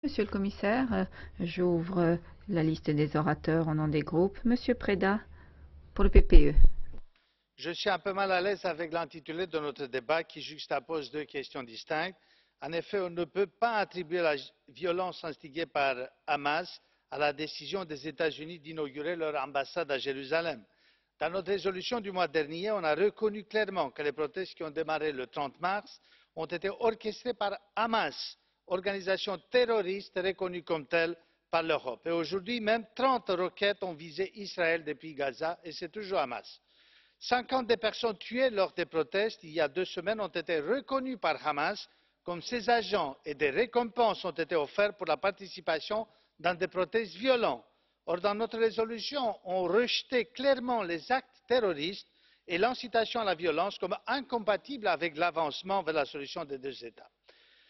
Monsieur le commissaire, j'ouvre la liste des orateurs au nom des groupes. Monsieur Preda, pour le PPE. Je suis un peu mal à l'aise avec l'intitulé de notre débat qui juxtapose deux questions distinctes. En effet, on ne peut pas attribuer la violence instigée par Hamas à la décision des États-Unis d'inaugurer leur ambassade à Jérusalem. Dans notre résolution du mois dernier, on a reconnu clairement que les protestes qui ont démarré le 30 mars ont été orchestrés par Hamas, organisation terroriste reconnue comme telle par l'Europe. Et aujourd'hui, même 30 roquettes ont visé Israël depuis Gaza et c'est toujours Hamas. 50 des personnes tuées lors des protestes il y a 2 semaines ont été reconnues par Hamas comme ses agents et des récompenses ont été offertes pour la participation dans des protestes violents. Or, dans notre résolution, on rejetait clairement les actes terroristes et l'incitation à la violence comme incompatibles avec l'avancement vers la solution des deux États.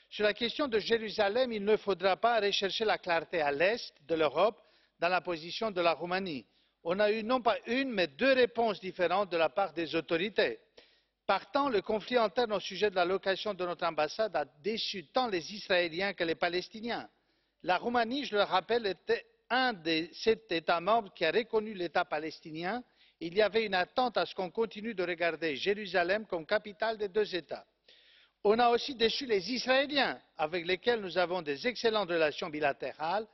Sur la question de Jérusalem, il ne faudra pas rechercher la clarté à l'est de l'Europe dans la position de la Roumanie. On a eu non pas une, mais deux réponses différentes de la part des autorités. Partant, le conflit interne au sujet de la location de notre ambassade a déçu tant les Israéliens que les Palestiniens. La Roumanie, je le rappelle, était un des 7 États membres qui a reconnu l'État palestinien. Il y avait une attente à ce qu'on continue de regarder Jérusalem comme capitale des deux États. On a aussi déçu les Israéliens, avec lesquels nous avons des excellentes relations bilatérales,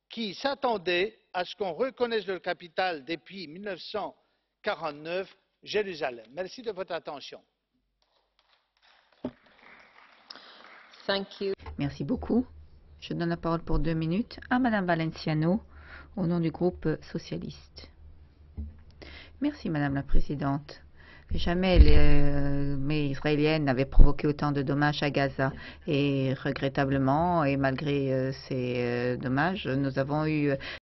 qui s'attendaient à ce qu'on reconnaisse leur capitale depuis 1949, Jérusalem. Merci de votre attention. Merci beaucoup. Je donne la parole pour 2 minutes à Madame Valenciano, au nom du groupe socialiste. Merci Madame la Présidente. Jamais l'armée israélienne n'avait provoqué autant de dommages à Gaza. Et regrettablement, et malgré ces dommages, nous avons eu